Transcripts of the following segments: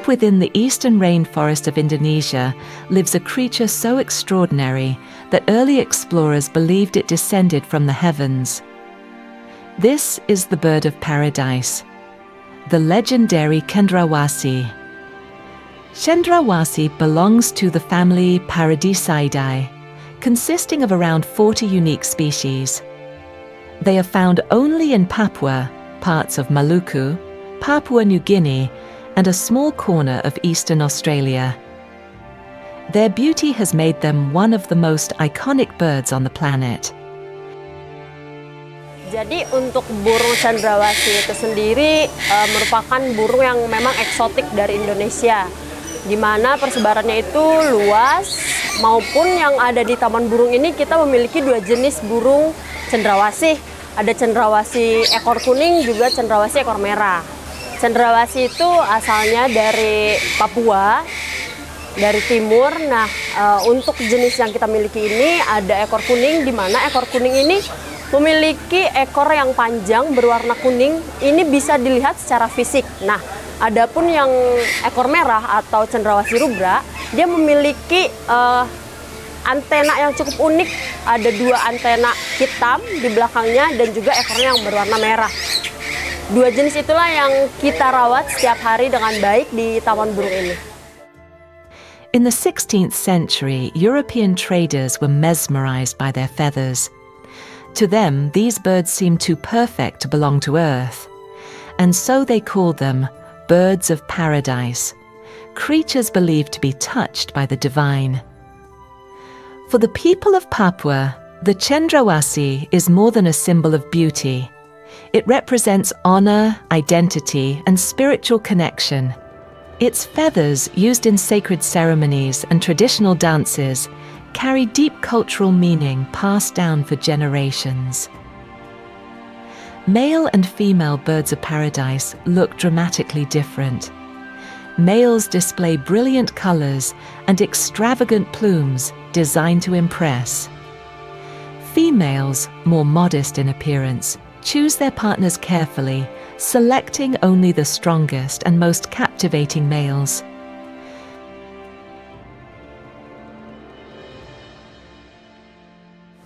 within the eastern rainforest of Indonesia lives a creature so extraordinary that early explorers believed it descended from the heavens. This is the bird of paradise, the legendary cendrawasih. Cendrawasih belongs to the family Paradiseidae, consisting of around 40 unique species. They are found only in Papua, parts of Maluku, Papua New Guinea, and a small corner of eastern Australia. Their beauty has made them one of the most iconic birds on the planet. Jadi untuk burung cendrawasih itu sendiri merupakan burung yang memang eksotik dari Indonesia, di mana persebarannya itu luas, maupun yang ada di Taman Burung ini kita memiliki dua jenis burung cendrawasih. Ada cendrawasih ekor kuning, juga cendrawasih ekor merah. Cendrawasih itu asalnya dari Papua, dari timur. Nah, untuk jenis yang kita miliki ini ada ekor kuning, di mana ekor kuning ini memiliki ekor yang panjang berwarna kuning. Ini bisa dilihat secara fisik. Nah, adapun yang ekor merah atau cendrawasih rubra, dia memiliki antena yang cukup unik. Ada dua antena hitam di belakangnya dan juga ekornya yang berwarna merah. Dua jenis itulah yang kita rawat setiap hari dengan baik di Taman Burung ini. In the 16th century, European traders were mesmerized by their feathers. To them, these birds seemed too perfect to belong to Earth, and so they called them birds of paradise, creatures believed to be touched by the divine. For the people of Papua, the cendrawasih is more than a symbol of beauty. It represents honor, identity, and spiritual connection. Its feathers, used in sacred ceremonies and traditional dances, carry deep cultural meaning passed down for generations. Male and female birds of paradise look dramatically different. Males display brilliant colors and extravagant plumes designed to impress. Females, more modest in appearance, choose their partners carefully, selecting only the strongest and most captivating males.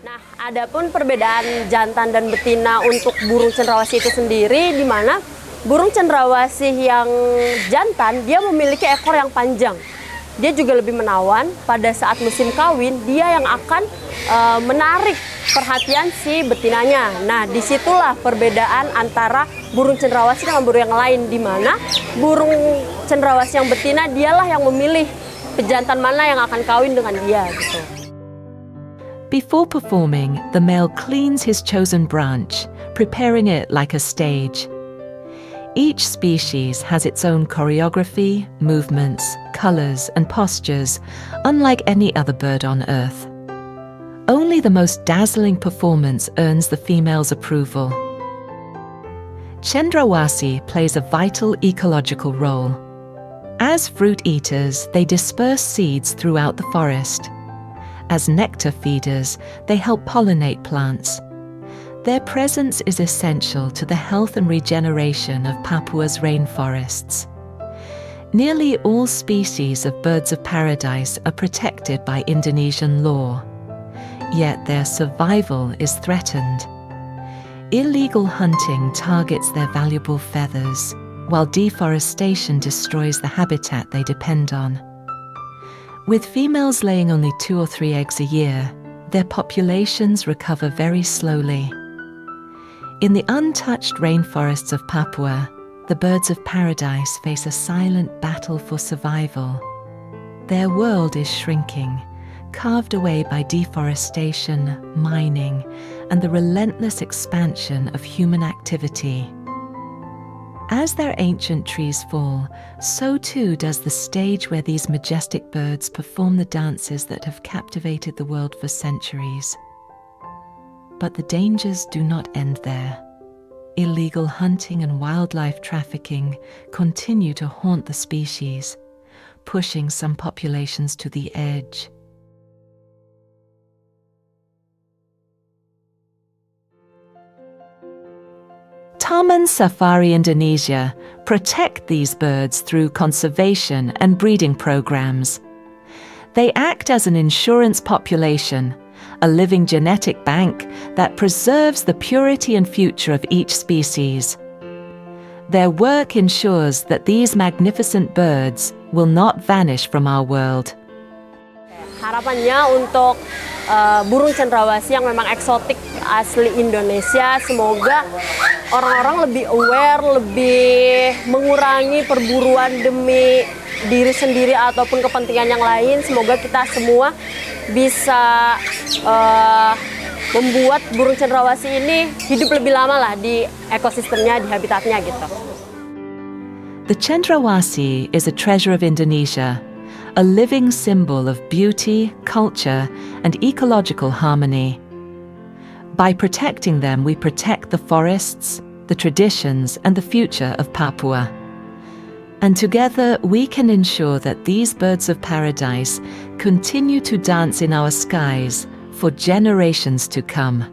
Nah, adapun perbedaan jantan dan betina untuk burung cendrawasih itu sendiri, di mana burung cendrawasih yang jantan dia memiliki ekor yang panjang. Dia juga lebih menawan. Pada saat musim kawin, dia yang akan menarik perhatian si betinanya. Nah, disitulah perbedaan antara burung cendrawasih dengan burung yang lain, di mana burung cendrawasih yang betina dialah yang memilih pejantan mana yang akan kawin dengan dia. Gitu. Before performing, the male cleans his chosen branch, preparing it like a stage. Each species has its own choreography, movements, colors, and postures, unlike any other bird on Earth. Only the most dazzling performance earns the female's approval. Cendrawasih plays a vital ecological role. As fruit eaters, they disperse seeds throughout the forest. As nectar feeders, they help pollinate plants. Their presence is essential to the health and regeneration of Papua's rainforests. Nearly all species of birds of paradise are protected by Indonesian law, yet their survival is threatened. Illegal hunting targets their valuable feathers, while deforestation destroys the habitat they depend on. With females laying only 2 or 3 eggs a year, their populations recover very slowly. In the untouched rainforests of Papua, the birds of paradise face a silent battle for survival. Their world is shrinking, carved away by deforestation, mining, and the relentless expansion of human activity. As their ancient trees fall, so too does the stage where these majestic birds perform the dances that have captivated the world for centuries. But the dangers do not end there. Illegal hunting and wildlife trafficking continue to haunt the species, pushing some populations to the edge. Taman Safari Indonesia protect these birds through conservation and breeding programs. They act as an insurance population, a living genetic bank that preserves the purity and future of each species. Their work ensures that these magnificent birds will not vanish from our world. Harapannya untuk burung cendrawasih yang memang eksotik asli Indonesia, semoga orang-orang lebih aware, lebih mengurangi perburuan demi diri sendiri ataupun kepentingan yang lain. Semoga kita semua bisa membuat burung cendrawasih ini hidup lebih lama lah di ekosistemnya, di habitatnya gitu. The cendrawasih is a treasure of Indonesia, a living symbol of beauty, culture, and ecological harmony. By protecting them, we protect the forests, the traditions, and the future of Papua. And together, we can ensure that these birds of paradise continue to dance in our skies for generations to come.